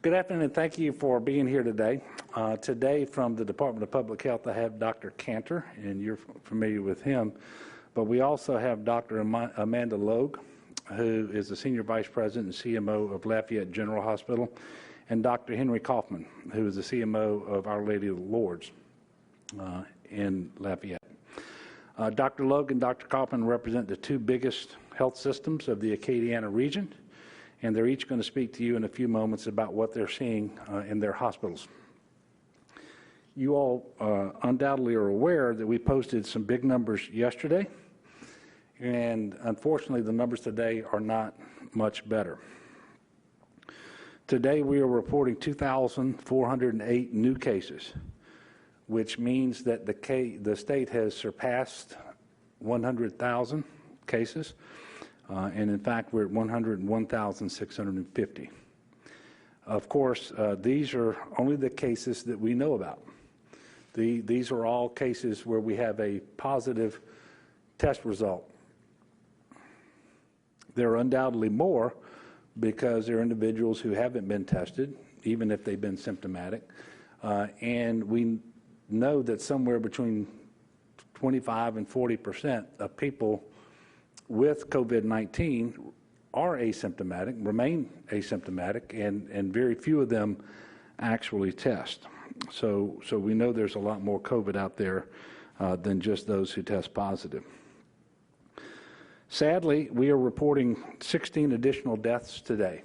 Good afternoon, and thank you for being here today. Today from the Department of Public Health, I have Dr. Cantor, and you're familiar with him. But we also have Dr. Amanda Logue, who is the Senior Vice President and CMO of Lafayette General Hospital, and Dr. Henry Kaufman, who is the CMO of Our Lady of the Lourdes in Lafayette. Dr. Logue and Dr. Kaufman represent the two biggest health systems of the Acadiana region, and they're each going to speak to you in a few moments about what they're seeing in their hospitals. You all undoubtedly are aware that we posted some big numbers yesterday, and unfortunately the numbers today are not much better. Today we are reporting 2,408 new cases, which means that the state has surpassed 100,000 cases. And in fact, we're at 101,650. Of course, these are only the cases that we know about. These are all cases where we have a positive test result. There are undoubtedly more because there are individuals who haven't been tested, even if they've been symptomatic. And we know that somewhere between 25 and 40% of people with COVID-19 are asymptomatic, remain asymptomatic, and very few of them actually test. So we know there's a lot more COVID out there than just those who test positive. Sadly, we are reporting 16 additional deaths today.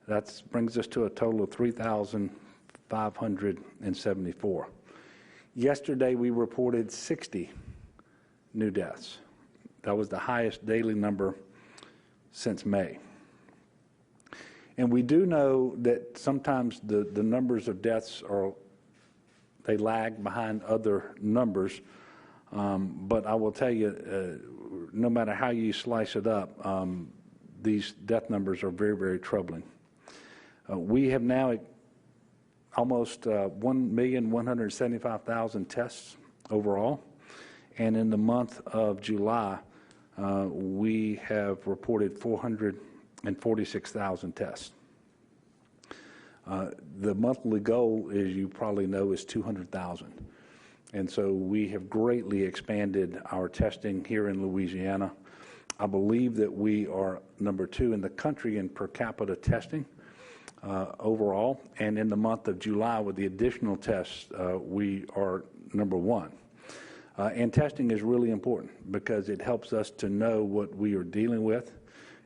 That brings us to a total of 3,574. Yesterday, we reported 60 new deaths. That was the highest daily number since May. And we do know that sometimes the numbers of deaths they lag behind other numbers. But I will tell you, no matter how you slice it up, these death numbers are very, very troubling. We have now almost 1,175,000 tests overall. And in the month of July, we have reported 446,000 tests. The monthly goal, as you probably know, is 200,000. And so we have greatly expanded our testing here in Louisiana. I believe that we are number 2 in the country in per capita testing overall. And in the month of July, with the additional tests, we are number 1. And testing is really important because it helps us to know what we are dealing with.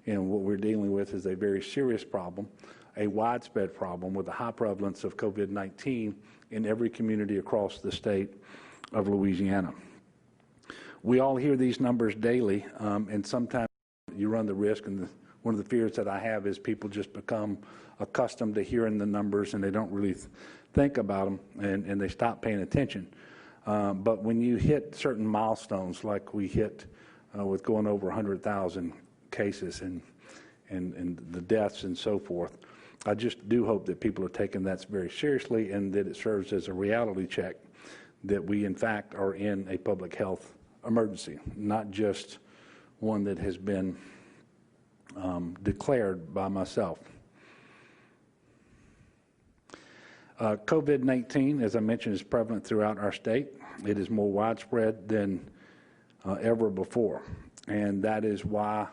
And what we're dealing with is a very serious problem, a widespread problem with a high prevalence of COVID-19 in every community across the state of Louisiana. We all hear these numbers daily, and sometimes you run the risk, and one of the fears that I have is people just become accustomed to hearing the numbers and they don't really think about them, and they stop paying attention. But when you hit certain milestones like we hit with going over 100,000 cases and the deaths and so forth, I just do hope that people are taking that very seriously and that it serves as a reality check that we in fact are in a public health emergency, not just one that has been declared by myself. COVID-19, as I mentioned, is prevalent throughout our state. It is more widespread than ever before, and that is why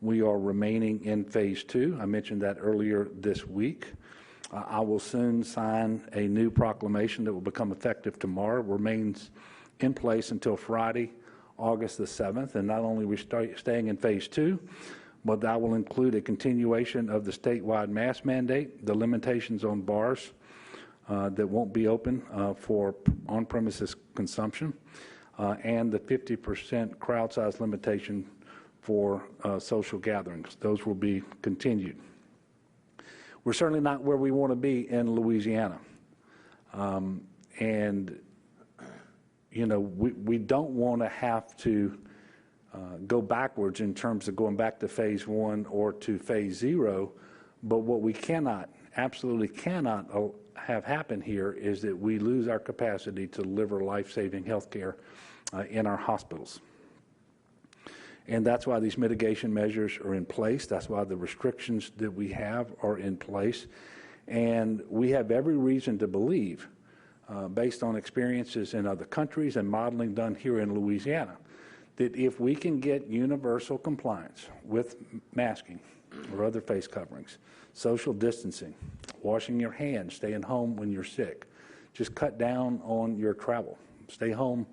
we are remaining in phase 2. I mentioned that earlier this week. I will soon sign a new proclamation that will become effective tomorrow. It remains in place until Friday, August the 7th, and not only are we staying in phase 2, but that will include a continuation of the statewide mask mandate, the limitations on bars that won't be open for on-premises consumption, and the 50% crowd size limitation for social gatherings. Those will be continued. We're certainly not where we want to be in Louisiana. And, you know, we don't want to have to go backwards in terms of going back to phase 1 or to phase 0, but what we cannot, absolutely cannot have happen here is that we lose our capacity to deliver life-saving health care in our hospitals. And that's why these mitigation measures are in place. That's why the restrictions that we have are in place. And we have every reason to believe, based on experiences in other countries and modeling done here in Louisiana, that if we can get universal compliance with masking or other face coverings, social distancing, washing your hands, staying home when you're sick, just cut down on your travel, stay home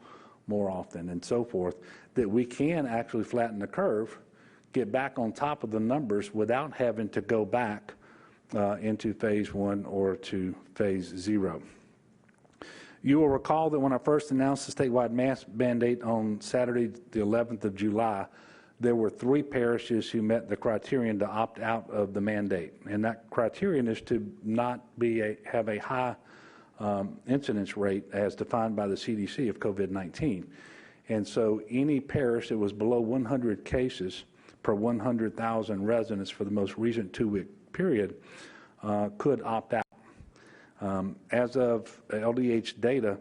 more often, and so forth, that we can actually flatten the curve, get back on top of the numbers without having to go back into phase 1 or to phase 0. You will recall that when I first announced the statewide mask mandate on Saturday, the 11th of July, there were 3 parishes who met the criterion to opt out of the mandate. And that criterion is to not have a high incidence rate as defined by the CDC of COVID-19. And so any parish that was below 100 cases per 100,000 residents for the most recent 2-week period could opt out. As of LDH data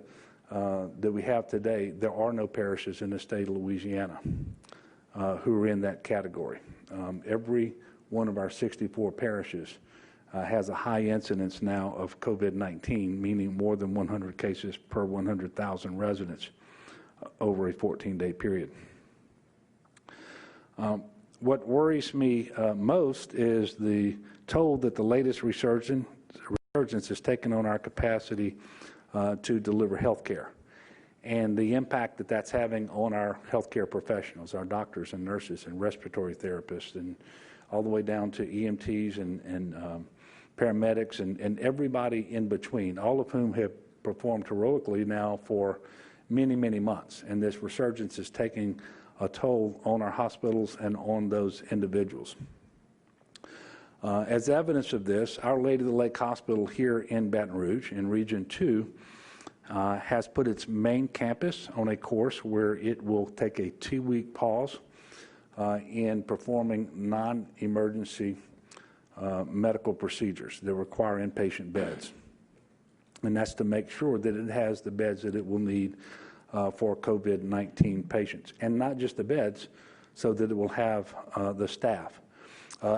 that we have today, there are no parishes in the state of Louisiana who are in that category. Every one of our 64 parishes has a high incidence now of COVID-19, meaning more than 100 cases per 100,000 residents over a 14-day period. What worries me most is the toll that the latest resurgence has taken on our capacity to deliver health care, and the impact that that's having on our healthcare professionals, our doctors and nurses and respiratory therapists, and all the way down to EMTs and paramedics and everybody in between, all of whom have performed heroically now for many, many months. And this resurgence is taking a toll on our hospitals and on those individuals. As evidence of this, Our Lady of the Lake Hospital here in Baton Rouge in Region 2 has put its main campus on a course where it will take a 2-week pause in performing non-emergency medical procedures that require inpatient beds. And that's to make sure that it has the beds that it will need for COVID-19 patients. And not just the beds, so that it will have the staff.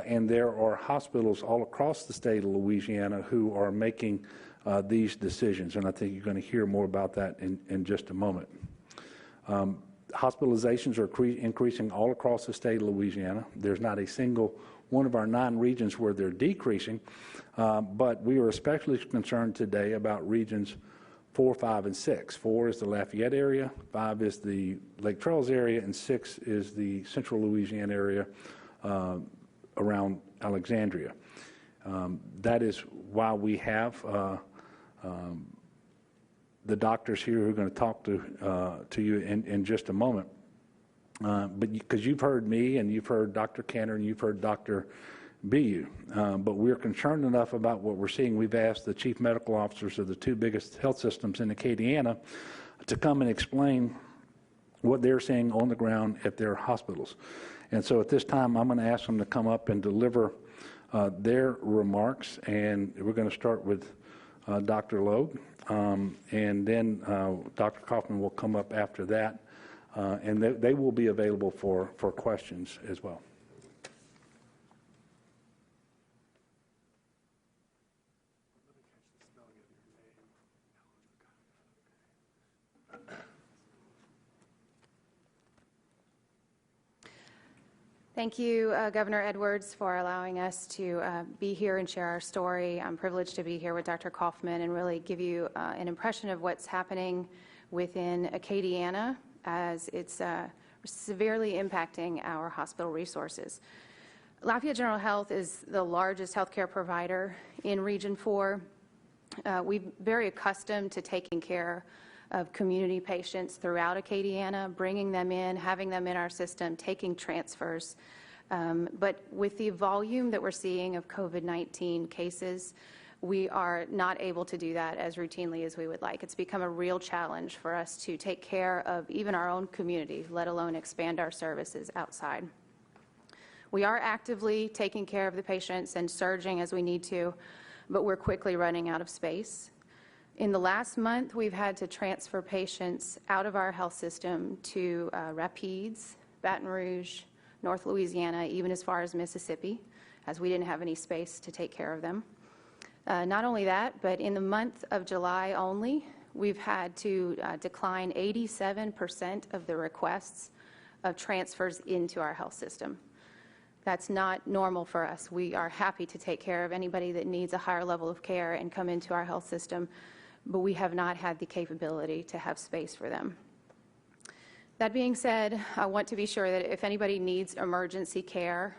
And there are hospitals all across the state of Louisiana who are making these decisions, and I think you're going to hear more about that in just a moment. Hospitalizations are increasing all across the state of Louisiana. There's not a single one of our 9 regions where they're decreasing, but we are especially concerned today about regions 4, 5, and 6. 4 is the Lafayette area, 5 is the Lake Charles area, and 6 is the central Louisiana area around Alexandria. That is why we have the doctors here who are going to talk to you in just a moment. But because you've heard me and you've heard Dr. Cantor and you've heard Dr. BU, but we're concerned enough about what we're seeing. We've asked the chief medical officers of the 2 biggest health systems in Acadiana to come and explain what they're seeing on the ground at their hospitals. And so at this time, I'm going to ask them to come up and deliver their remarks, and we're going to start with Dr. Logue, and then Dr. Kaufman will come up after that, and they will be available for questions as well. Thank you, Governor Edwards, for allowing us to be here and share our story. I'm privileged to be here with Dr. Kaufman and really give you an impression of what's happening within Acadiana as it's severely impacting our hospital resources. Lafayette General Health is the largest healthcare provider in Region 4. We're very accustomed to taking care of community patients throughout Acadiana, bringing them in, having them in our system, taking transfers. But with the volume that we're seeing of COVID-19 cases, we are not able to do that as routinely as we would like. It's become a real challenge for us to take care of even our own community, let alone expand our services outside. We are actively taking care of the patients and surging as we need to, but we're quickly running out of space. In the last month, we've had to transfer patients out of our health system to Rapides, Baton Rouge, North Louisiana, even as far as Mississippi, as we didn't have any space to take care of them. Not only that, but in the month of July only, we've had to decline 87% of the requests of transfers into our health system. That's not normal for us. We are happy to take care of anybody that needs a higher level of care and come into our health system, but we have not had the capability to have space for them. That being said, I want to be sure that if anybody needs emergency care,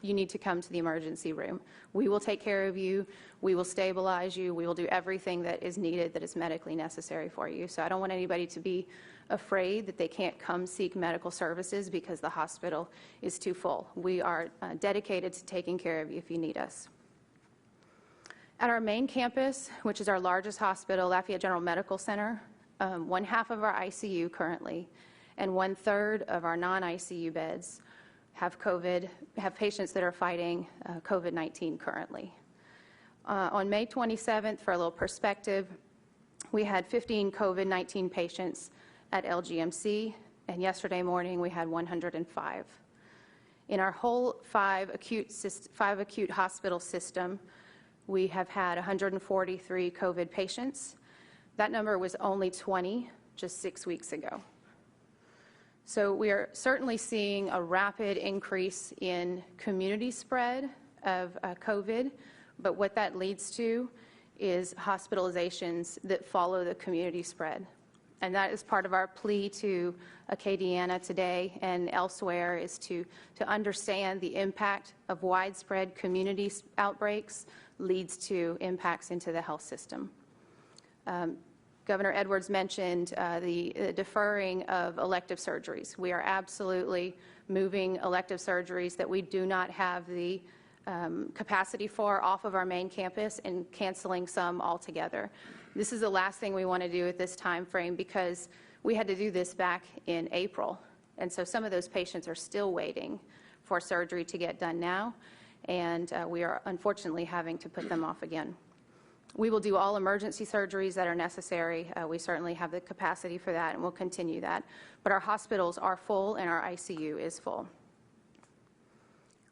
you need to come to the emergency room. We will take care of you. We will stabilize you. We will do everything that is needed, that is medically necessary for you. So I don't want anybody to be afraid that they can't come seek medical services because the hospital is too full. We are dedicated to taking care of you if you need us. At our main campus, which is our largest hospital, Lafayette General Medical Center, 1/2 of our ICU currently and 1/3 of our non-ICU beds have patients that are fighting COVID-19 currently. On May 27th, for a little perspective, we had 15 COVID-19 patients at LGMC, and yesterday morning we had 105. In our whole five acute hospital system, we have had 143 COVID patients. That number was only 20 just 6 weeks ago. So we are certainly seeing a rapid increase in community spread of COVID, but what that leads to is hospitalizations that follow the community spread. And that is part of our plea to Acadiana today and elsewhere, is to understand the impact of widespread community outbreaks leads to impacts into the health system. Governor Edwards mentioned the deferring of elective surgeries. We are absolutely moving elective surgeries that we do not have the capacity for off of our main campus and canceling some altogether. This is the last thing we want to do at this time frame because we had to do this back in April. And so some of those patients are still waiting for surgery to get done now, and we are unfortunately having to put them off again. We will do all emergency surgeries that are necessary. We certainly have the capacity for that, and we'll continue that. But our hospitals are full, and our ICU is full.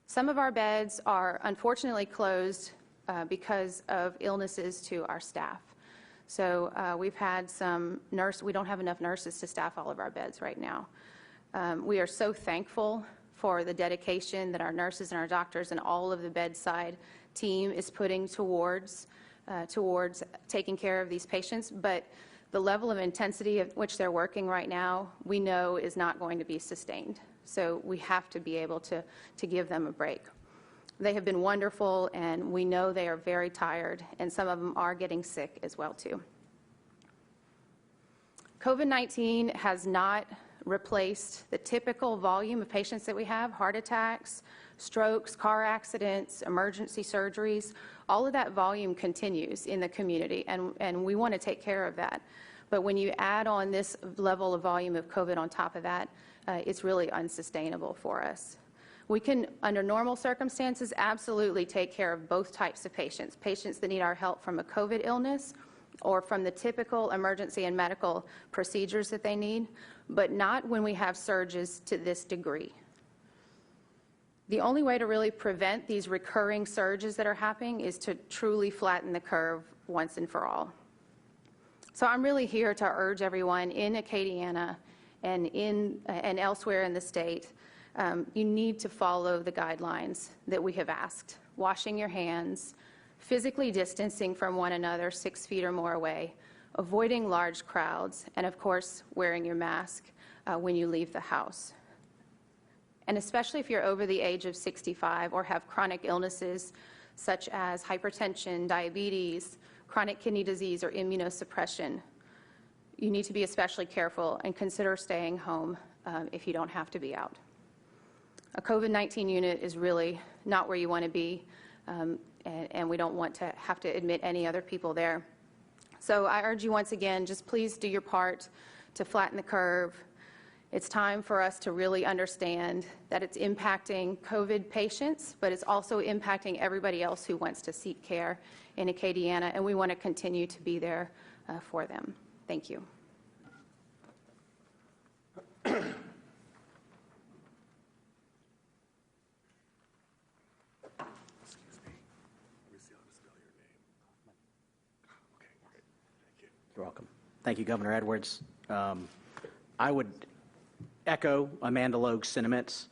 Some of our beds are unfortunately closed because of illnesses to our staff. So we've had we don't have enough nurses to staff all of our beds right now. We are so thankful for the dedication that our nurses and our doctors and all of the bedside team is putting towards taking care of these patients, but the level of intensity at which they're working right now, we know is not going to be sustained. So we have to be able to give them a break. They have been wonderful, and we know they are very tired, and some of them are getting sick as well, too. COVID-19 has not replaced the typical volume of patients that we have: heart attacks, strokes, car accidents, emergency surgeries. All of that volume continues in the community, and we want to take care of that. But when you add on this level of volume of COVID on top of that, it's really unsustainable for us. We can, under normal circumstances, absolutely take care of both types of patients, patients that need our help from a COVID illness or from the typical emergency and medical procedures that they need, but not when we have surges to this degree. The only way to really prevent these recurring surges that are happening is to truly flatten the curve once and for all. So I'm really here to urge everyone in Acadiana and elsewhere in the state, you need to follow the guidelines that we have asked. Washing your hands, physically distancing from one another 6 feet or more away, avoiding large crowds, and of course, wearing your mask when you leave the house. And especially if you're over the age of 65 or have chronic illnesses such as hypertension, diabetes, chronic kidney disease, or immunosuppression, you need to be especially careful and consider staying home if you don't have to be out. A COVID-19 unit is really not where you want to be, and we don't want to have to admit any other people there. So I urge you once again, just please do your part to flatten the curve. It's time for us to really understand that it's impacting COVID patients, but it's also impacting everybody else who wants to seek care in Acadiana, and we want to continue to be there for them. Thank you. Excuse me. Let me see how to spell your name. Thank you, Governor Edwards. I would echo Amanda Logue's sentiments.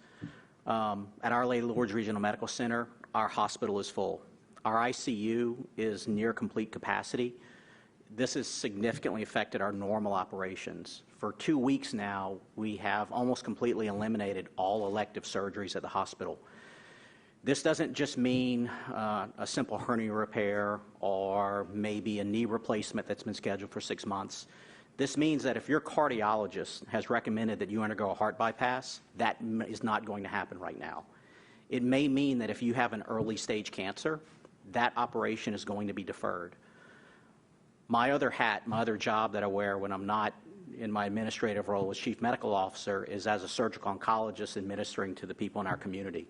At Our Lady Lourdes Regional Medical Center, our hospital is full. Our ICU is near complete capacity. This has significantly affected our normal operations. For 2 weeks now, we have almost completely eliminated all elective surgeries at the hospital. This doesn't just mean a simple hernia repair or maybe a knee replacement that's been scheduled for 6 months. This means that if your cardiologist has recommended that you undergo a heart bypass, that is not going to happen right now. It may mean that if you have an early stage cancer, that operation is going to be deferred. My other hat, my other job that I wear when I'm not in my administrative role as Chief Medical Officer is as a surgical oncologist administering to the people in our community.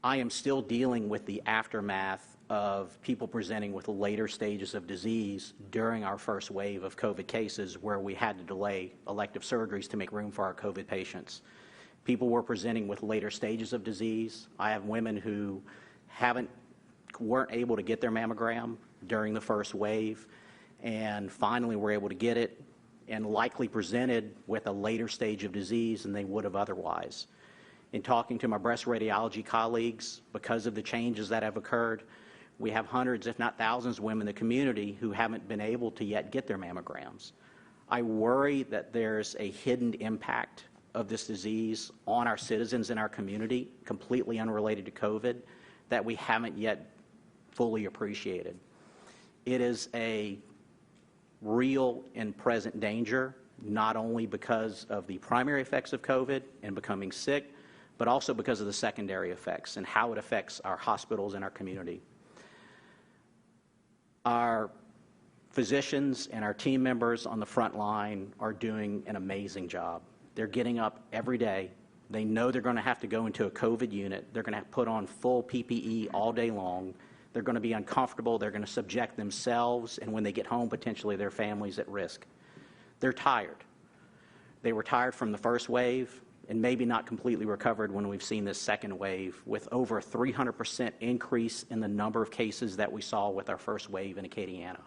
I am still dealing with the aftermath of people presenting with later stages of disease during our first wave of COVID cases where we had to delay elective surgeries to make room for our COVID patients. People were presenting with later stages of disease. I have women who weren't able to get their mammogram during the first wave and finally were able to get it and likely presented with a later stage of disease than they would have otherwise. In talking to my breast radiology colleagues, because of the changes that have occurred, we have hundreds, if not thousands, of women in the community who haven't been able to yet get their mammograms. I worry that there's a hidden impact of this disease on our citizens in our community, completely unrelated to COVID, that we haven't yet fully appreciated. It is a real and present danger, not only because of the primary effects of COVID and becoming sick, but also because of the secondary effects and how it affects our hospitals and our community. Our physicians and our team members on the front line are doing an amazing job. They're getting up every day. They know they're going to have to go into a COVID unit. They're going to have to put on full PPE all day long. They're going to be uncomfortable. They're going to subject themselves and when they get home, potentially their families at risk. They're tired. They were tired from the first wave and maybe not completely recovered when we've seen this second wave with over a 300% increase in the number of cases that we saw with our first wave in Acadiana.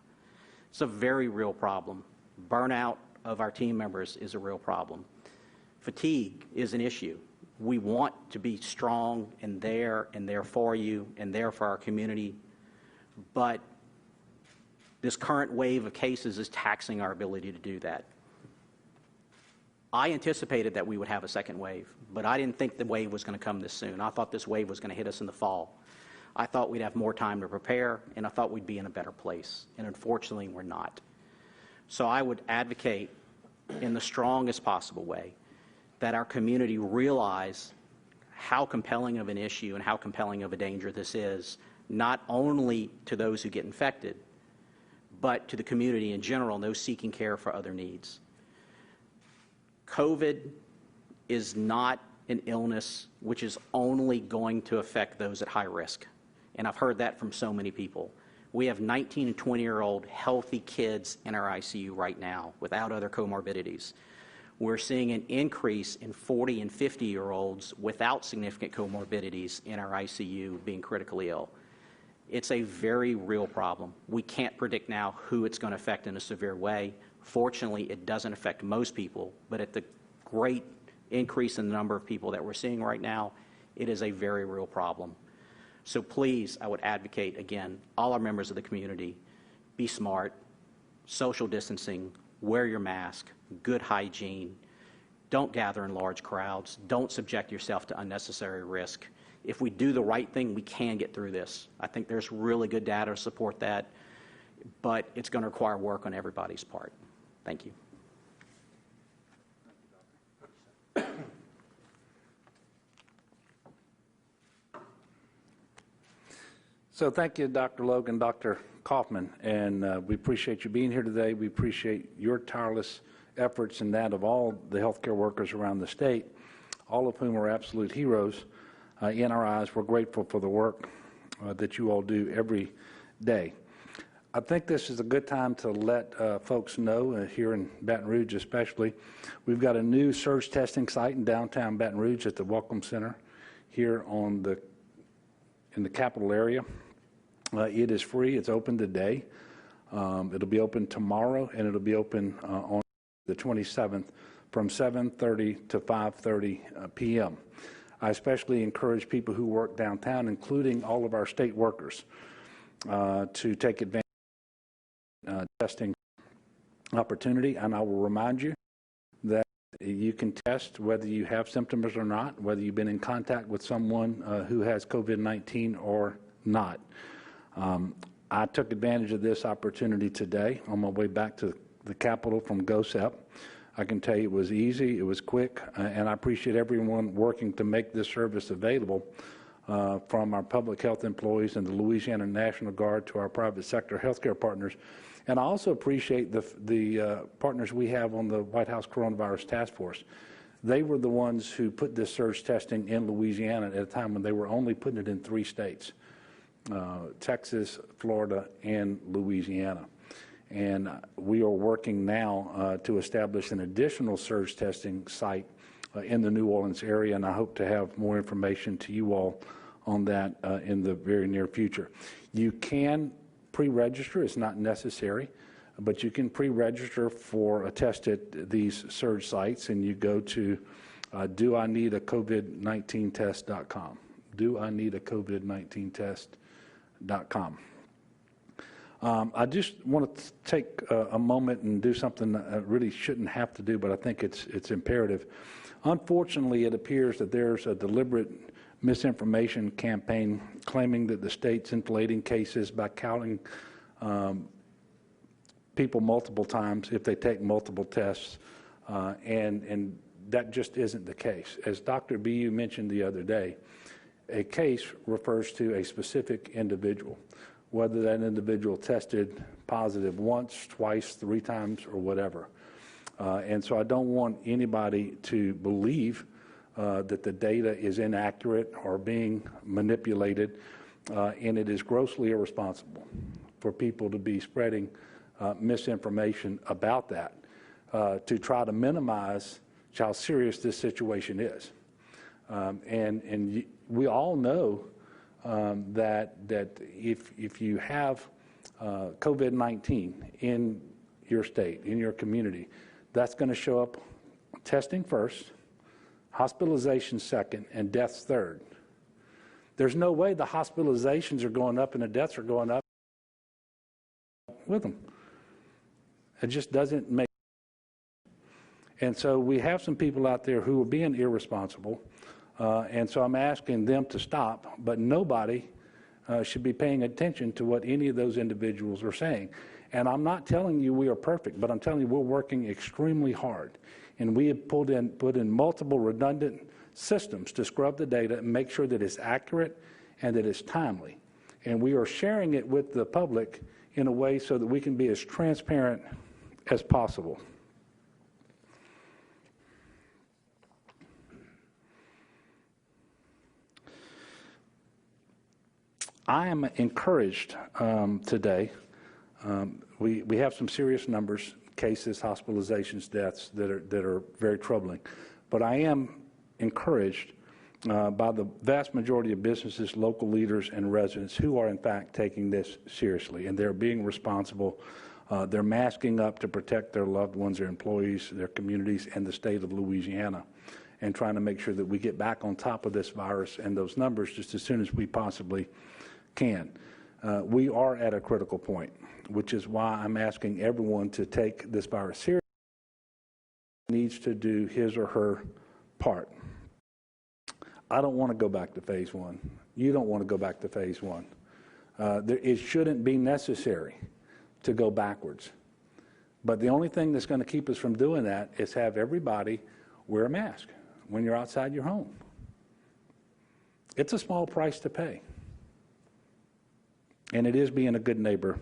It's a very real problem. Burnout of our team members is a real problem. Fatigue is an issue. We want to be strong and there for you and there for our community, but this current wave of cases is taxing our ability to do that. I anticipated that we would have a second wave, but I didn't think the wave was going to come this soon. I thought this wave was going to hit us in the fall. I thought we'd have more time to prepare, and I thought we'd be in a better place, and unfortunately we're not. So I would advocate in the strongest possible way that our community realize how compelling of an issue and how compelling of a danger this is, not only to those who get infected, but to the community in general and those seeking care for other needs. COVID is not an illness which is only going to affect those at high risk. And I've heard that from so many people. We have 19 and 20-year-old healthy kids in our ICU right now without other comorbidities. We're seeing an increase in 40 and 50-year-olds without significant comorbidities in our ICU being critically ill. It's a very real problem. We can't predict now who it's going to affect in a severe way. Fortunately, it doesn't affect most people, but at the great increase in the number of people that we're seeing right now, it is a very real problem. So please, I would advocate, again, all our members of the community, be smart, social distancing, wear your mask, good hygiene, don't gather in large crowds, don't subject yourself to unnecessary risk. If we do the right thing, we can get through this. I think there's really good data to support that, but it's going to require work on everybody's part. Thank you. So thank you, Dr. Logan, Dr. Kaufman, and we appreciate you being here today. We appreciate your tireless efforts and that of all the healthcare workers around the state, all of whom are absolute heroes in our eyes. We're grateful for the work that you all do every day. I think this is a good time to let folks know, here in Baton Rouge especially, we've got a new surge testing site in downtown Baton Rouge at the Welcome Center here in the Capitol area. It is free. It's open today. It'll be open tomorrow, and it'll be open on the 27th from 7:30 to 5:30 p.m. I especially encourage people who work downtown, including all of our state workers, to take advantage of testing opportunity. And I will remind you that you can test whether you have symptoms or not, whether you've been in contact with someone who has COVID-19 or not. I took advantage of this opportunity today on my way back to the Capitol from GOSEP. I can tell you it was easy, it was quick, and I appreciate everyone working to make this service available, from our public health employees and the Louisiana National Guard to our private sector healthcare partners. And I also appreciate the partners we have on the White House Coronavirus Task Force. They were the ones who put this surge testing in Louisiana at a time when they were only putting it in 3 states, Texas, Florida, and Louisiana. And we are working now to establish an additional surge testing site in the New Orleans area, and I hope to have more information to you all on that in the very near future. You can pre-register. It's not necessary, but you can pre-register for a test at these surge sites, and you go to doineedacovid19test.com, doineedacovid19test.com. I just want to take a moment and do something I really shouldn't have to do, but I think it's imperative. Unfortunately, it appears that there's a deliberate misinformation campaign claiming that the state's inflating cases by counting people multiple times if they take multiple tests, and that just isn't the case. As Dr. Bu mentioned the other day, a case refers to a specific individual, whether that individual tested positive once, twice, 3 times, or whatever. And so I don't want anybody to believe that the data is inaccurate or being manipulated, and it is grossly irresponsible for people to be spreading misinformation about that to try to minimize how serious this situation is. And we all know that if you have COVID-19 in your state, in your community, that's going to show up testing first, hospitalization second, and deaths third. There's no way the hospitalizations are going up and the deaths are going up with them. It just doesn't make sense. And so we have some people out there who are being irresponsible, and so I'm asking them to stop, but nobody should be paying attention to what any of those individuals are saying. And I'm not telling you we are perfect, but I'm telling you we're working extremely hard. And we have put in multiple redundant systems to scrub the data and make sure that it's accurate and that it's timely. And we are sharing it with the public in a way so that we can be as transparent as possible. I am encouraged today. We have some serious numbers, cases, hospitalizations, deaths that are very troubling. But I am encouraged by the vast majority of businesses, local leaders, and residents who are in fact taking this seriously, and they're being responsible. They're masking up to protect their loved ones, their employees, their communities, and the state of Louisiana, and trying to make sure that we get back on top of this virus and those numbers just as soon as we possibly can. We are at a critical point, which is why I'm asking everyone to take this virus seriously. Needs to do his or her part. I don't want to go back to phase 1. You don't want to go back to phase 1. It shouldn't be necessary to go backwards. But the only thing that's going to keep us from doing that is have everybody wear a mask when you're outside your home. It's a small price to pay. And it is being a good neighbor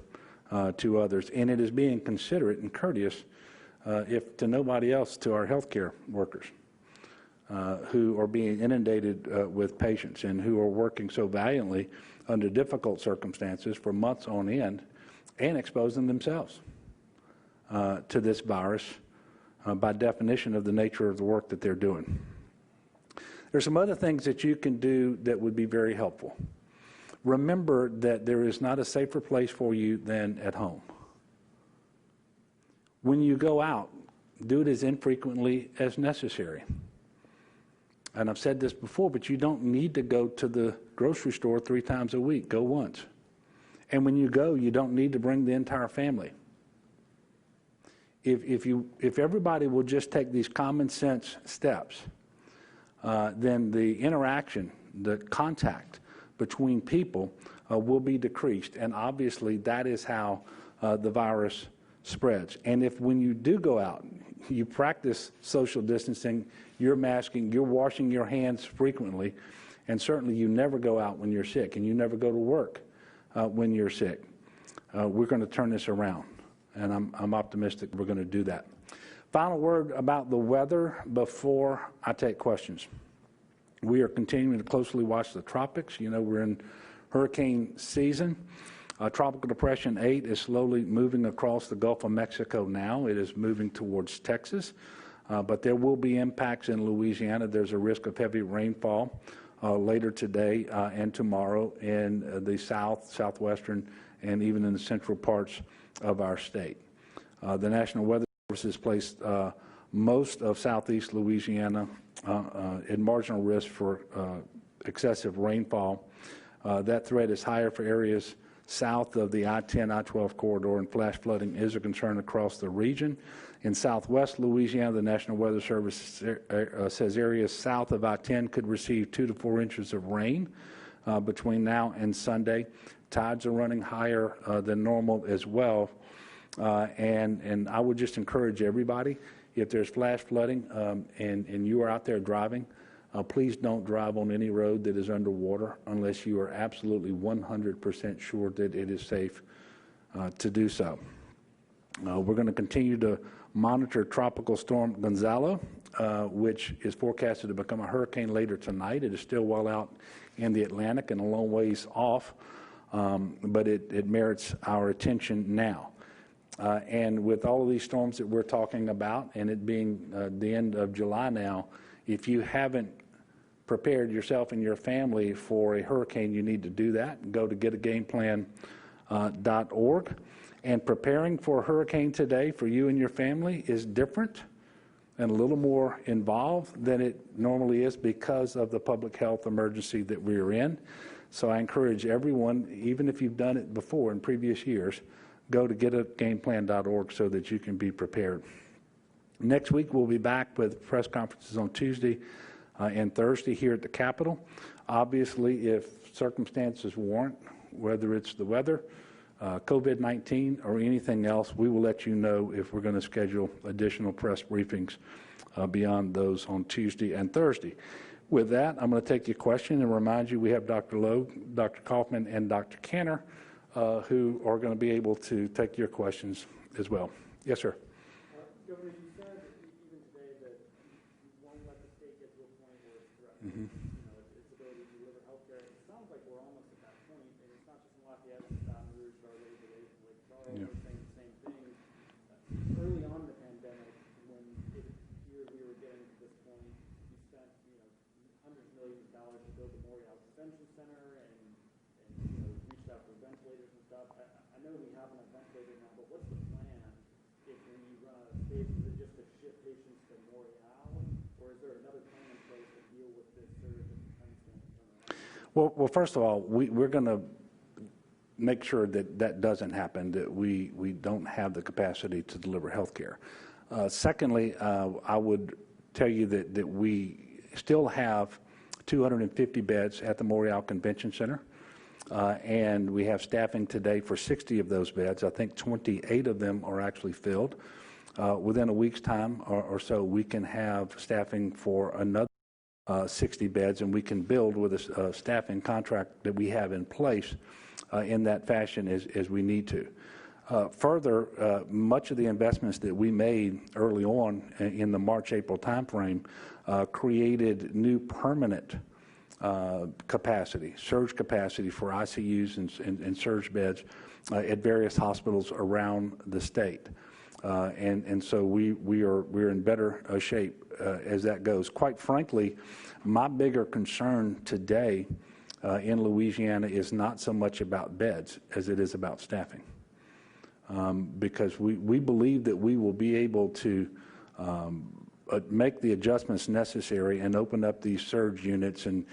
to others, and it is being considerate and courteous, if to nobody else, to our healthcare workers who are being inundated with patients and who are working so valiantly under difficult circumstances for months on end and exposing themselves to this virus by definition of the nature of the work that they're doing. There's some other things that you can do that would be very helpful. Remember that there is not a safer place for you than at home. When you go out, do it as infrequently as necessary. And I've said this before, but you don't need to go to the grocery store 3 times a week. Go once. And when you go, you don't need to bring the entire family. If everybody will just take these common sense steps, then the interaction, the contact between people will be decreased. And obviously, that is how the virus spreads. And if when you do go out, you practice social distancing, you're masking, you're washing your hands frequently, and certainly you never go out when you're sick, and you never go to work when you're sick. We're going to turn this around, and I'm optimistic we're going to do that. Final word about the weather before I take questions. We are continuing to closely watch the tropics. You know, we're in hurricane season. Tropical Depression 8 is slowly moving across the Gulf of Mexico now. It is moving towards Texas, but there will be impacts in Louisiana. There's a risk of heavy rainfall later today and tomorrow in the south, southwestern, and even in the central parts of our state. The National Weather Service has placed most of southeast Louisiana at marginal risk for excessive rainfall. That threat is higher for areas south of the I-10, I-12 corridor, and flash flooding is a concern across the region. In southwest Louisiana, the National Weather Service says areas south of I-10 could receive 2 to 4 inches of rain between now and Sunday. Tides are running higher than normal as well. And I would just encourage everybody, if there's flash flooding and you are out there driving, please don't drive on any road that is underwater unless you are absolutely 100% sure that it is safe to do so. We're going to continue to monitor Tropical Storm Gonzalo, which is forecasted to become a hurricane later tonight. It is still well out in the Atlantic and a long ways off, but it merits our attention now. And with all of these storms that we're talking about, and it being the end of July now, if you haven't prepared yourself and your family for a hurricane, you need to do that. Go to getagameplan.org. And preparing for a hurricane today for you and your family is different and a little more involved than it normally is because of the public health emergency that we are in. So I encourage everyone, even if you've done it before in previous years, go to getagameplan.org so that you can be prepared. Next week, we'll be back with press conferences on Tuesday and Thursday here at the Capitol. Obviously, if circumstances warrant, whether it's the weather, COVID-19, or anything else, we will let you know if we're going to schedule additional press briefings beyond those on Tuesday and Thursday. With that, I'm going to take your question and remind you we have Dr. Logue, Dr. Kaufman, and Dr. Kanner who are going to be able to take your questions as well. Yes, sir. Governor, you said even today that you won't let the state get to a point where it's threatening its ability to deliver health care. It sounds like we're almost at that point, and it's not just in Lafayette, it's Baton Rouge, Our Lady, Lake Charles, Yeah. saying the same thing. Early on in the pandemic, when it appeared we were getting to this point, you spent hundreds of millions of dollars to build the Memorial Convention Center and reached out for ventilators and stuff. I know we have enough ventilators now, but what's the plan if when you run out of space? Is it just to shift patients to Memorial, or is there another plan in place to deal with this surge of turnaround? Well, first of all, we're going to make sure that that doesn't happen, that we don't have the capacity to deliver health care. Secondly, I would tell you that we still have 250 beds at the Memorial Convention Center, and we have staffing today for 60 of those beds. I think 28 of them are actually filled. Within a week's time or so, we can have staffing for another 60 beds, and we can build with a staffing contract that we have in place in that fashion as we need to. Further, much of the investments that we made early on in the March-April timeframe created new permanent capacity, surge capacity for ICUs and surge beds at various hospitals around the state. And so we're in better shape as that goes. Quite frankly, my bigger concern today in Louisiana is not so much about beds as it is about staffing. because we believe that we will be able to make the adjustments necessary and open up these surge units. And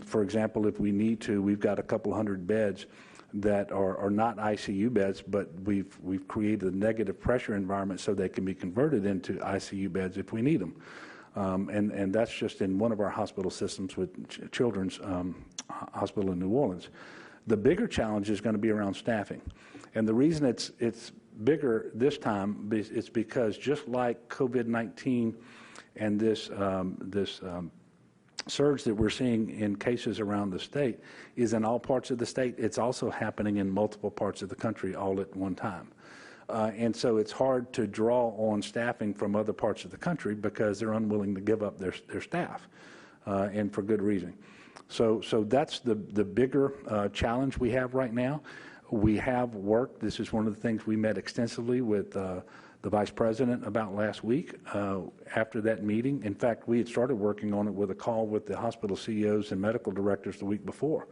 for example, if we need to, we've got a couple hundred beds that are not ICU beds, but we've created a negative pressure environment so they can be converted into ICU beds if we need them. And that's just in one of our hospital systems with Children's Hospital in New Orleans. The bigger challenge is going to be around staffing. And the reason it's bigger this time is because just like COVID-19 and this surge that we're seeing in cases around the state is in all parts of the state, it's also happening in multiple parts of the country all at one time. And so it's hard to draw on staffing from other parts of the country because they're unwilling to give up their staff, and for good reason. So that's the bigger challenge we have right now. We have worked. This is one of the things we met extensively with the Vice President about last week after that meeting. In fact, we had started working on it with a call with the hospital CEOs and medical directors the week before.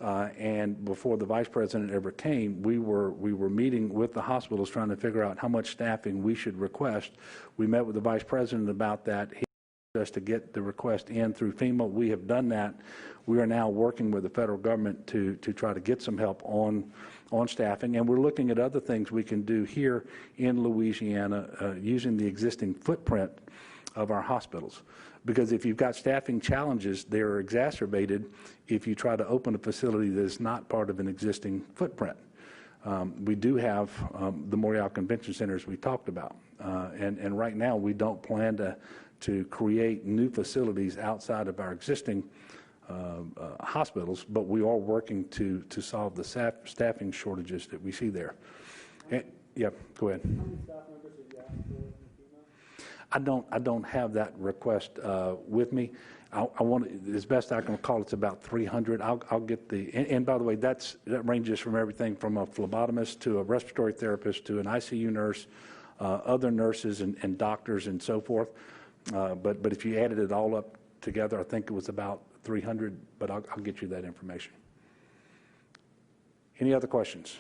And before the Vice President ever came, we were meeting with the hospitals trying to figure out how much staffing we should request. We met with the Vice President about that. He asked us to get the request in through FEMA. We have done that. We are now working with the federal government to try to get some help on staffing, and we're looking at other things we can do here in Louisiana using the existing footprint of our hospitals. Because if you've got staffing challenges, they're exacerbated if you try to open a facility that is not part of an existing footprint. We do have the Memorial Convention Centers we talked about, and right now we don't plan to create new facilities outside of our existing hospitals, but we are working to solve the staffing shortages that we see there. Yeah, go ahead. How many staff members have you asked for in FEMA? I don't have that request with me. I want, as best I can recall, it's about 300. I'll get the, and by the way, that ranges from everything from a phlebotomist to a respiratory therapist to an ICU nurse, other nurses and doctors and so forth. But if you added it all up together, I think it was about 300, but I'll get you that information. Any other questions?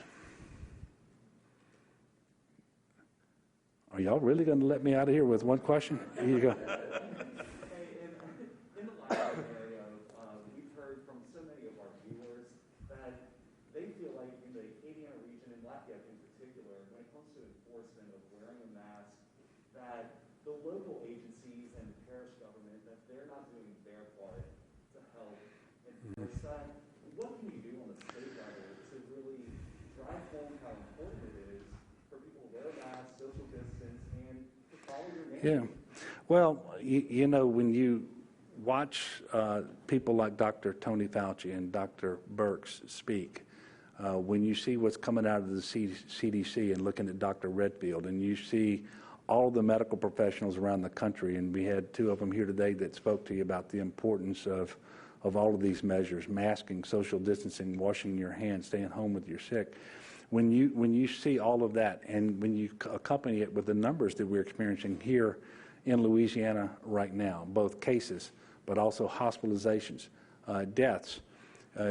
Are y'all really going to let me out of here with one question? Here you go. Hey, in the last scenario, we've heard from so many of our viewers that they feel like in the Acadiana region, and Lafayette in particular, when it comes to enforcement of wearing a mask, that the local agencies and the parish government, that they're not doing their part to help enforce that. What can you do on the state level to really drive home how important it is for people to wear masks, social distance, and to follow your name? Yeah. Well, you know, when you watch people like Dr. Tony Fauci and Dr. Birx speak, when you see what's coming out of the CDC and looking at Dr. Redfield, and you see all the medical professionals around the country, and we had two of them here today that spoke to you about the importance of all of these measures: masking, social distancing, washing your hands, staying home with your sick. When you see all of that, and when you accompany it with the numbers that we're experiencing here in Louisiana right now, both cases, but also hospitalizations, deaths,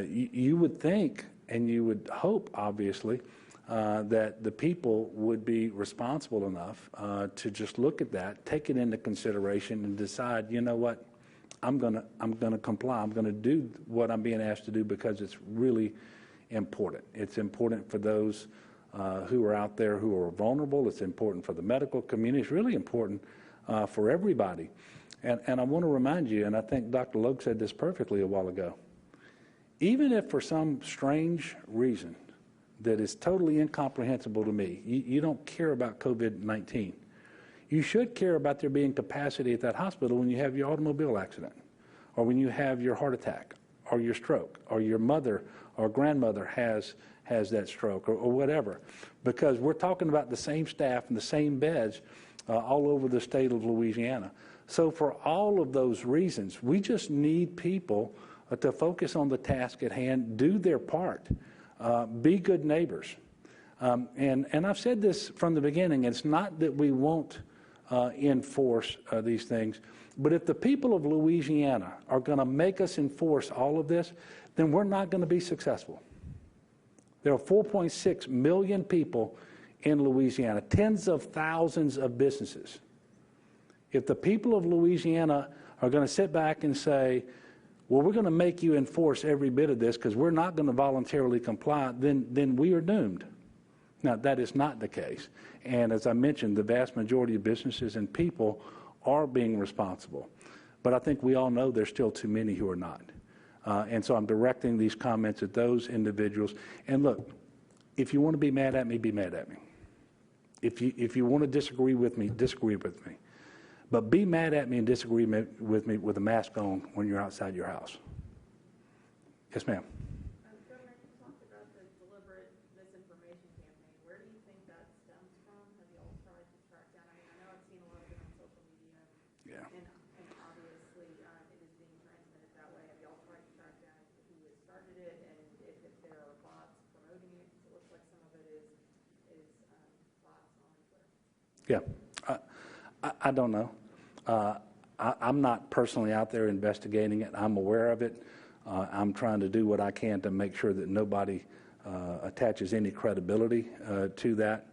you would think, and you would hope, obviously, that the people would be responsible enough to just look at that, take it into consideration, and decide, you know what, I'm gonna comply. I'm gonna do what I'm being asked to do because it's really important. It's important for those who are out there who are vulnerable. It's important for the medical community. It's really important for everybody. And I want to remind you, and I think Dr. Logue said this perfectly a while ago, even if for some strange reason that is totally incomprehensible to me, you don't care about COVID-19, you should care about there being capacity at that hospital when you have your automobile accident, or when you have your heart attack, or your stroke, or your mother or grandmother has that stroke, or whatever. Because we're talking about the same staff and the same beds all over the state of Louisiana. So for all of those reasons, we just need people to focus on the task at hand, do their part, be good neighbors. And I've said this from the beginning, it's not that we won't enforce these things, but if the people of Louisiana are going to make us enforce all of this, then we're not going to be successful. There are 4.6 million people in Louisiana, tens of thousands of businesses. If the people of Louisiana are going to sit back and say, well, we're going to make you enforce every bit of this because we're not going to voluntarily comply, then we are doomed. Now, that is not the case. And as I mentioned, the vast majority of businesses and people are being responsible. But I think we all know there's still too many who are not. And so I'm directing these comments at those individuals. And look, if you want to be mad at me, be mad at me. If you want to disagree with me, disagree with me. But be mad at me and disagree with me with a mask on when you're outside your house. Yes, ma'am. Governor, you talked about the deliberate misinformation campaign. Where do you think that stems from? Have you all tried to track down? I mean, I know I've seen a lot of it on social media, Yeah. and obviously it is being transmitted that way. Have you all tried to track down who has started it and if there are bots promoting it? Because it looks like some of it is bots on Twitter. Yeah. I don't know. I'm not personally out there investigating it. I'm aware of it. I'm trying to do what I can to make sure that nobody attaches any credibility to that.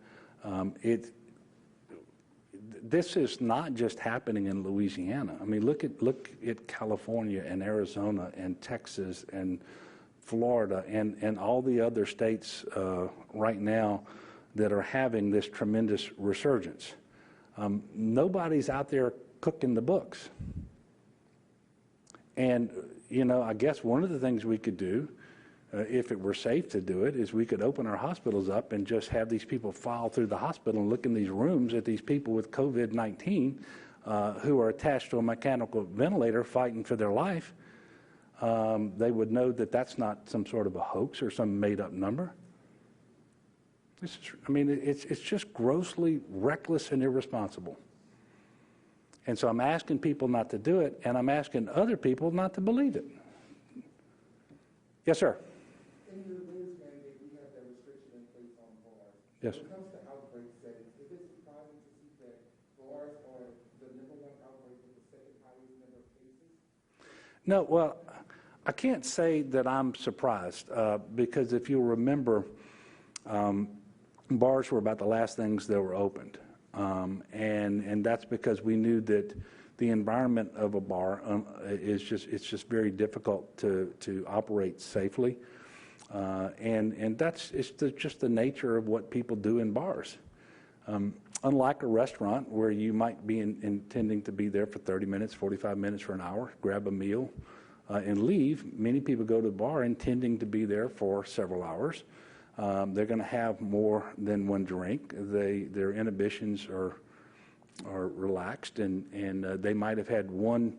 This is not just happening in Louisiana. I mean, look at California and Arizona and Texas and Florida and all the other states right now that are having this tremendous resurgence. Nobody's out there cooking the books. And, you know, I guess one of the things we could do, if it were safe to do it, is we could open our hospitals up and just have these people file through the hospital and look in these rooms at these people with COVID-19 who are attached to a mechanical ventilator fighting for their life. They would know that that's not some sort of a hoax or some made-up number. It's just grossly reckless and irresponsible. And so I'm asking people not to do it, and I'm asking other people not to believe it. Yes, sir. In your latest mandate, we have that restriction in place on bars. Yes. When it comes to outbreak settings, is it surprising to see that bars are the #1 outbreak with the second highest number of cases? No, well, I can't say that I'm surprised because if you'll remember, bars were about the last things that were opened. And that's because we knew that the environment of a bar it's just very difficult to operate safely. And it's just the nature of what people do in bars. Unlike a restaurant where you might be intending to be there for 30 minutes, 45 minutes, for an hour, grab a meal, and leave, many people go to the bar intending to be there for several hours. They're going to have more than one drink. Their inhibitions are relaxed, and they might have had one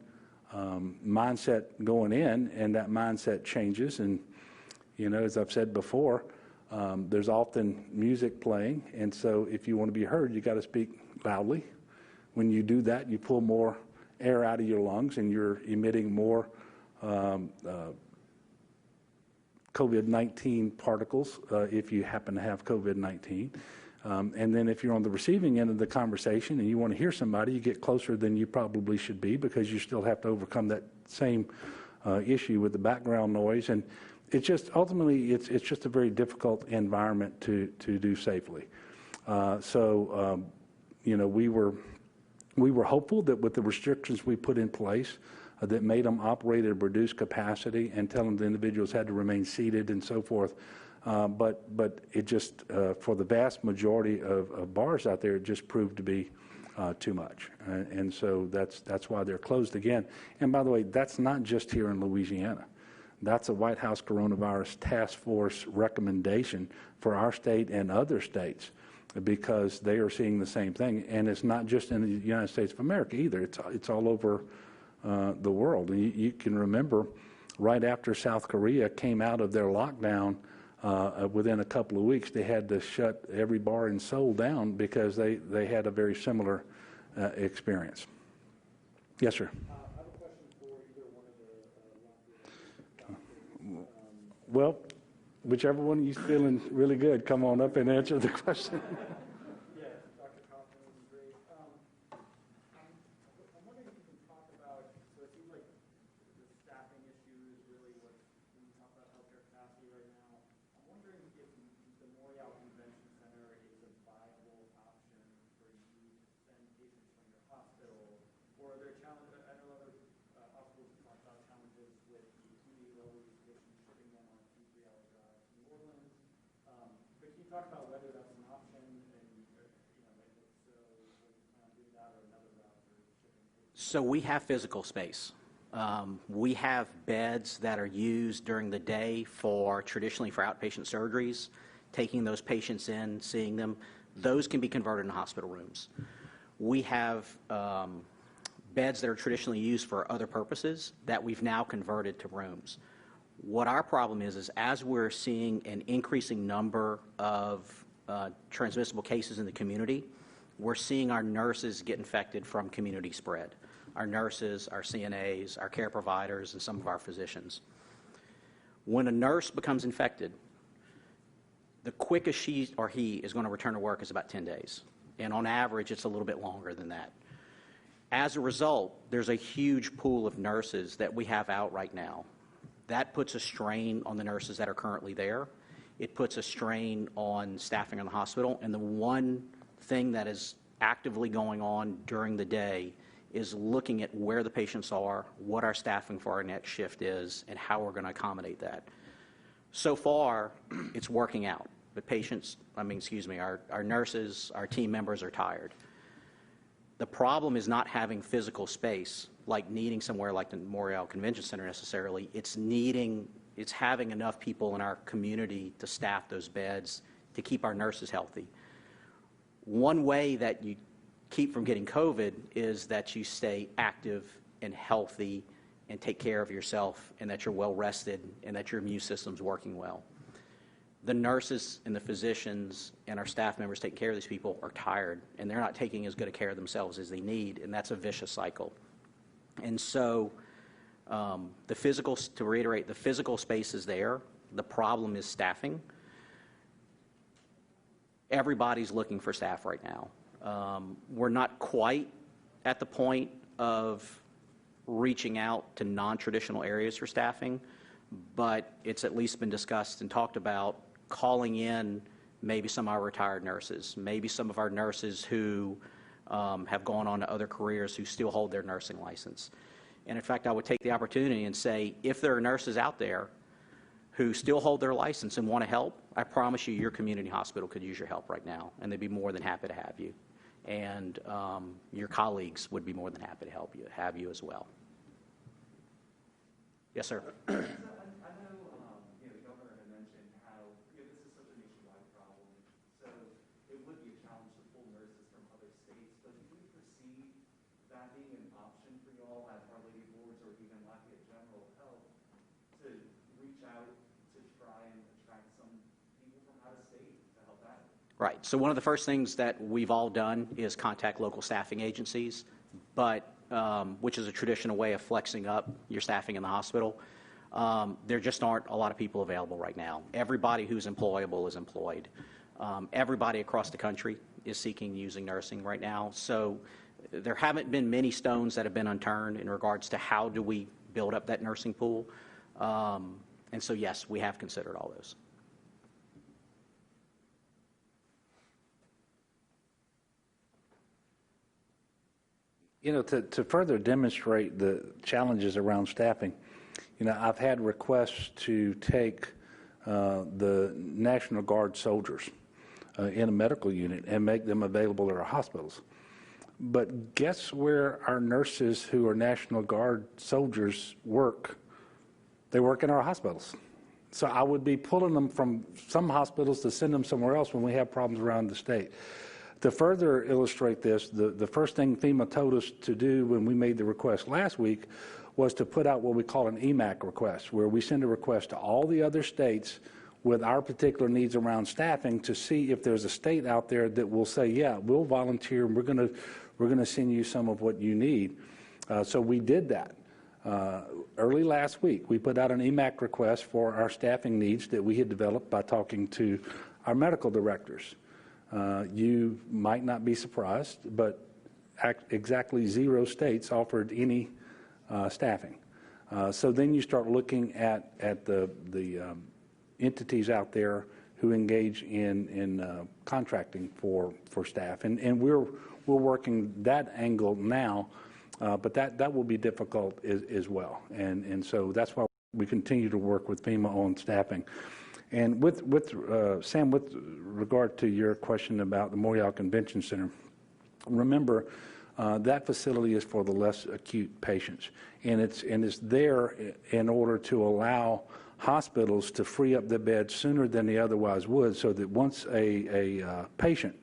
mindset going in, and that mindset changes. And, you know, as I've said before, there's often music playing, and so if you want to be heard, you got to speak loudly. When you do that, you pull more air out of your lungs, and you're emitting more COVID-19 particles if you happen to have COVID-19. And then if you're on the receiving end of the conversation and you want to hear somebody, you get closer than you probably should be because you still have to overcome that same issue with the background noise. And it's just ultimately it's just a very difficult environment to do safely. You know, we were hopeful that with the restrictions we put in place that made them operate at a reduced capacity and telling the individuals had to remain seated and so forth. But it just, for the vast majority of bars out there, it just proved to be too much. And so that's why they're closed again. And by the way, that's not just here in Louisiana. That's a White House Coronavirus Task Force recommendation for our state and other states because they are seeing the same thing. And it's not just in the United States of America either. It's all over the world. And you can remember right after South Korea came out of their lockdown, within a couple of weeks, they had to shut every bar in Seoul down because they had a very similar experience. Yes, sir. I have a question for either one of the doctors. Well, whichever one of you feeling really good, come on up and answer the question. Yeah, Dr. Kaufman would be great. I'm wondering if you can talk about, so it seems like the staffing issue is really what, when you talk about healthcare capacity right now, I'm wondering if the Memorial Convention Center is a talk about whether that's an option and, if so, would you plan on doing that or another route for shipping patients? So we have physical space. We have beds that are used during the day traditionally for outpatient surgeries, taking those patients in, seeing them. Those can be converted into hospital rooms. We have beds that are traditionally used for other purposes that we've now converted to rooms. What our problem is as we're seeing an increasing number of transmissible cases in the community, we're seeing our nurses get infected from community spread. Our nurses, our CNAs, our care providers, and some of our physicians. When a nurse becomes infected, the quickest she or he is going to return to work is about 10 days. And on average, it's a little bit longer than that. As a result, there's a huge pool of nurses that we have out right now. That puts a strain on the nurses that are currently there. It puts a strain on staffing in the hospital. And the one thing that is actively going on during the day is looking at where the patients are, what our staffing for our next shift is, and how we're going to accommodate that. So far, it's working out. Our nurses, our team members are tired. The problem is not having physical space, like needing somewhere like the Memorial Convention Center necessarily. It's having enough people in our community to staff those beds to keep our nurses healthy. One way that you keep from getting COVID is that you stay active and healthy and take care of yourself, and that you're well rested and that your immune system's working well. The nurses and the physicians and our staff members taking care of these people are tired, and they're not taking as good a care of themselves as they need, and that's a vicious cycle. And so to reiterate, the physical space is there. The problem is staffing. Everybody's looking for staff right now. We're not quite at the point of reaching out to non-traditional areas for staffing, but it's at least been discussed and talked about calling in maybe some of our retired nurses, maybe some of our nurses who have gone on to other careers who still hold their nursing license. And in fact, I would take the opportunity and say, if there are nurses out there who still hold their license and want to help, I promise you your community hospital could use your help right now, and they'd be more than happy to have you. And your colleagues would be more than happy to have you as well. Yes, sir. I know, the governor had mentioned how, this is such a nationwide problem, so it would be a challenge to pull nurses from other states, but do you foresee that being an option for you all at Our Lady of Lourdes or even Lafayette General Health to reach out to try and attract some people from out of state to help out? Right. So one of the first things that we've all done is contact local staffing agencies, which is a traditional way of flexing up your staffing in the hospital. There just aren't a lot of people available right now. Everybody who's employable is employed. Everybody across the country is seeking using nursing right now. So there haven't been many stones that have been unturned in regards to how do we build up that nursing pool. And so, yes, we have considered all those. To further demonstrate the challenges around staffing, I've had requests to take the National Guard soldiers in a medical unit and make them available at our hospitals. But guess where our nurses who are National Guard soldiers work? They work in our hospitals. So I would be pulling them from some hospitals to send them somewhere else when we have problems around the state. To further illustrate this, the first thing FEMA told us to do when we made the request last week was to put out what we call an EMAC request, where we send a request to all the other states with our particular needs around staffing to see if there's a state out there that will say, yeah, we'll volunteer and we're going to send you some of what you need. So we did that. Early last week, we put out an EMAC request for our staffing needs that we had developed by talking to our medical directors. You might not be surprised, but exactly 0 states offered any staffing. So then you start looking at the entities out there who engage in contracting for staff, and we're working that angle now, but that will be difficult as well, and so that's why we continue to work with FEMA on staffing. And Sam, with regard to your question about the Morial Convention Center, remember that facility is for the less acute patients, and it's there in order to allow hospitals to free up the beds sooner than they otherwise would, so that once a patient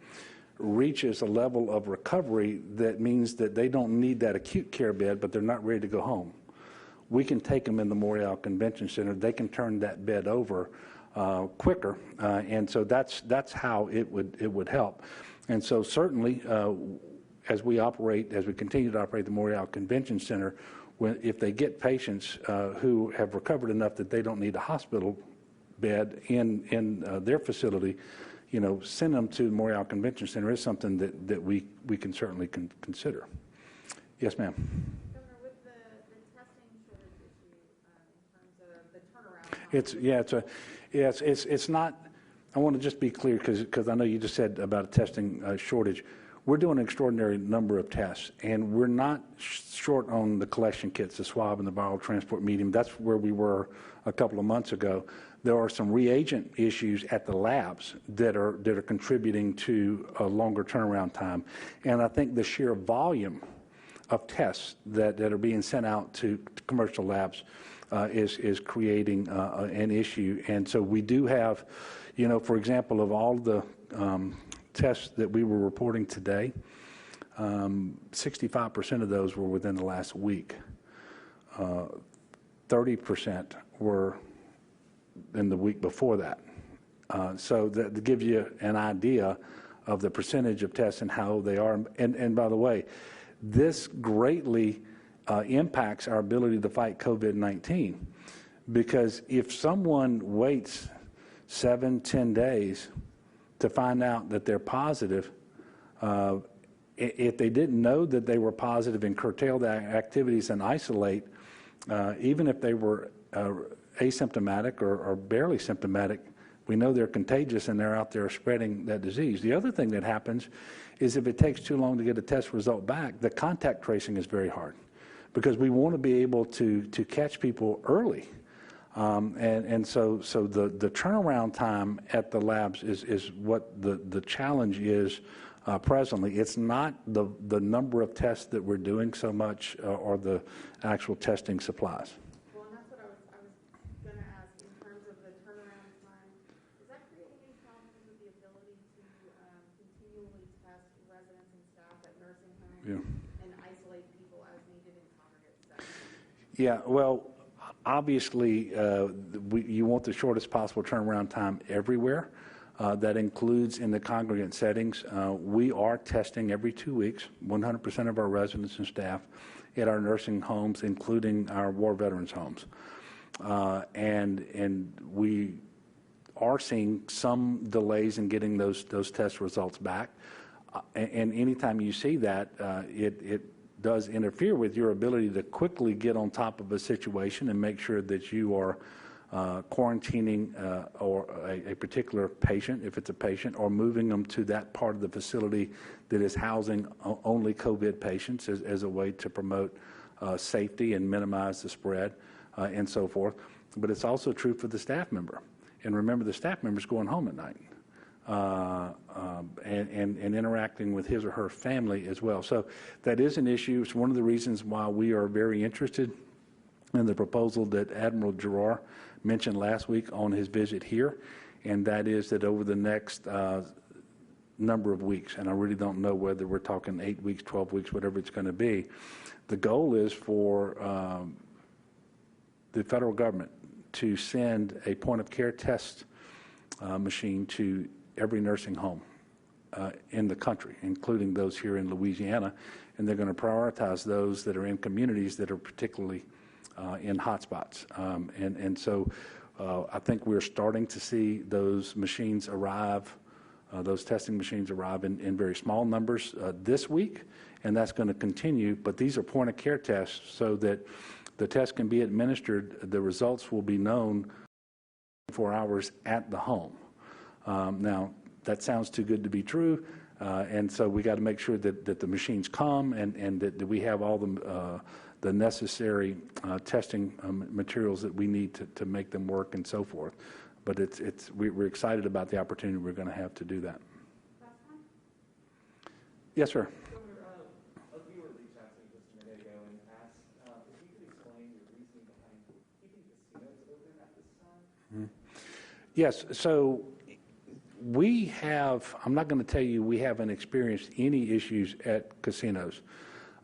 reaches a level of recovery that means that they don't need that acute care bed, but they're not ready to go home, we can take them in the Morial Convention Center. They can turn that bed over quicker, and so that's how it would help. And so certainly, as we continue to operate the Morial Convention Center, if they get patients who have recovered enough that they don't need a hospital bed in their facility, send them to the Morial Convention Center is something that we can certainly consider. Yes, ma'am. Governor, with the testing shortage issue in terms of the turnaround time. It's not. I want to just be clear because I know you just said about a testing shortage. We're doing an extraordinary number of tests, and we're not short on the collection kits, the swab and the viral transport medium. That's where we were a couple of months ago. There are some reagent issues at the labs that are contributing to a longer turnaround time, and I think the sheer volume of tests that are being sent out to commercial labs is creating an issue. And so we do have, for example, of all the tests that we were reporting today, 65% of those were within the last week. 30% were in the week before that. So that gives you an idea of the percentage of tests and how they are. And by the way, this greatly impacts our ability to fight COVID-19, because if someone waits 7-10 days to find out that they're positive, if they didn't know that they were positive and curtail their activities and isolate, even if they were asymptomatic or barely symptomatic, we know they're contagious and they're out there spreading that disease. The other thing that happens is if it takes too long to get a test result back, the contact tracing is very hard, because we want to be able to catch people early. And so the turnaround time at the labs is what the challenge is presently. It's not the number of tests that we're doing so much or the actual testing supplies. Well, and that's what I was going to ask in terms of the turnaround time. Does that create any problems with the ability to continually test residents and staff at nursing homes and isolate people as needed in congregate settings? Yeah, well, obviously, you want the shortest possible turnaround time everywhere. That includes in the congregate settings. We are testing every 2 weeks, 100% of our residents and staff at our nursing homes, including our war veterans homes. And we are seeing some delays in getting those test results back. And anytime you see that, it does interfere with your ability to quickly get on top of a situation and make sure that you are quarantining or a particular patient, if it's a patient, or moving them to that part of the facility that is housing only COVID patients as a way to promote safety and minimize the spread and so forth. But it's also true for the staff member. And remember, the staff member's going home at night. And interacting with his or her family as well. So that is an issue. It's one of the reasons why we are very interested in the proposal that Admiral Giroir mentioned last week on his visit here, and that is that over the next number of weeks, and I really don't know whether we're talking 8 weeks, 12 weeks, whatever it's going to be, the goal is for the federal government to send a point-of-care test machine to every nursing home in the country, including those here in Louisiana, and they're going to prioritize those that are in communities that are particularly in hotspots. And so I think we're starting to see those machines arrive, those testing machines arrive in very small numbers this week, and that's going to continue. But these are point-of-care tests so that the test can be administered, the results will be known 4 hours at the home. Now, that sounds too good to be true, and so we got to make sure that the machines come and that we have all the necessary testing materials that we need to make them work and so forth. But we're excited about the opportunity we're going to have to do that. Yes, sir. Governor, a viewer reached out to me just a minute ago and asked if you could explain your reasoning behind keeping casinos open at this time. Yes, so we have, I'm not going to tell you we haven't experienced any issues at casinos,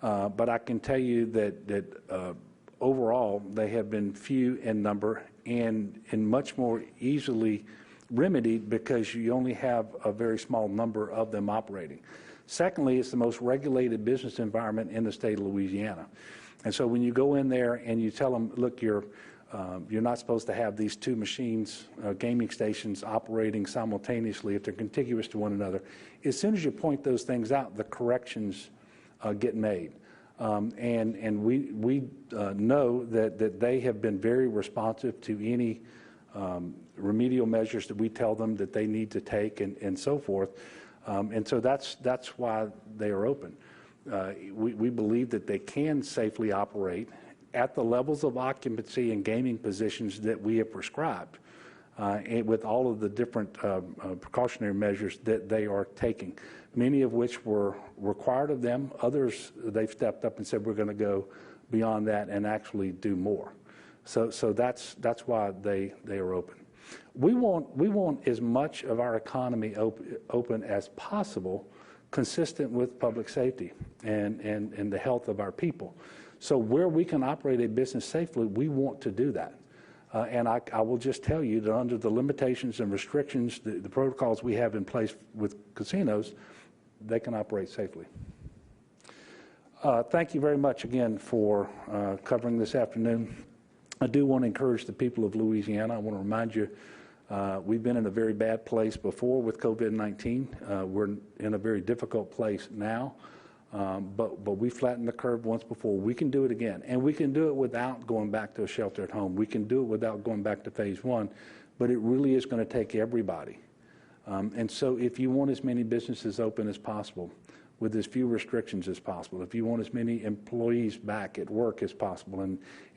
but I can tell you that overall they have been few in number and much more easily remedied because you only have a very small number of them operating. Secondly, it's the most regulated business environment in the state of Louisiana. And so when you go in there and you tell them, look, you're not supposed to have these two machines, gaming stations operating simultaneously if they're contiguous to one another, as soon as you point those things out, the corrections get made. And we know that they have been very responsive to any remedial measures that we tell them that they need to take and so forth. And so that's why they are open. We believe that they can safely operate at the levels of occupancy and gaming positions that we have prescribed, and with all of the different precautionary measures that they are taking, many of which were required of them. Others, they've stepped up and said, we're going to go beyond that and actually do more. So that's why they are open. We want as much of our economy open as possible, consistent with public safety and the health of our people. So where we can operate a business safely, we want to do that. And I will just tell you that under the limitations and restrictions, the protocols we have in place with casinos, they can operate safely. Thank you very much again for covering this afternoon. I do want to encourage the people of Louisiana. I want to remind you, we've been in a very bad place before with COVID-19. We're in a very difficult place now, but we flattened the curve once before. We can do it again, and we can do it without going back to a shelter at home. We can do it without going back to phase one, but it really is going to take everybody. And so if you want as many businesses open as possible, with as few restrictions as possible, if you want as many employees back at work as possible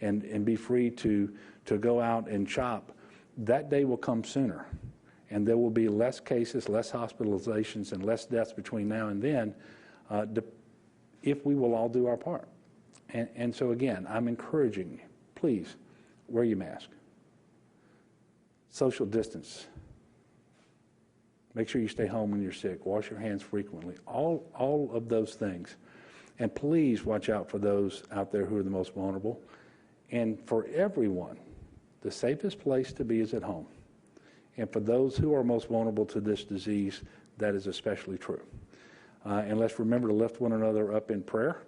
and be free to go out and shop, that day will come sooner. And there will be less cases, less hospitalizations, and less deaths between now and then if we will all do our part. And so again, I'm encouraging you, please wear your mask. Social distance. Make sure you stay home when you're sick. Wash your hands frequently. All of those things. And please watch out for those out there who are the most vulnerable. And for everyone, the safest place to be is at home. And for those who are most vulnerable to this disease, that is especially true. And let's remember to lift one another up in prayer.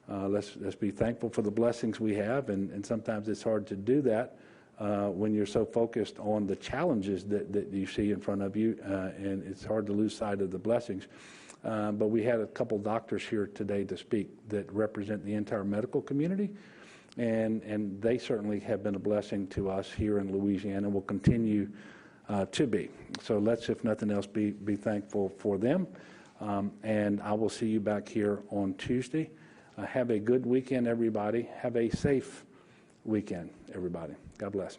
Let's be thankful for the blessings we have. And sometimes it's hard to do that when you're so focused on the challenges that you see in front of you, and it's hard to lose sight of the blessings. But we had a couple doctors here today to speak that represent the entire medical community, and they certainly have been a blessing to us here in Louisiana and will continue to be. So let's, if nothing else, be thankful for them. And I will see you back here on Tuesday. Have a good weekend, everybody. Have a safe weekend, everybody. God bless.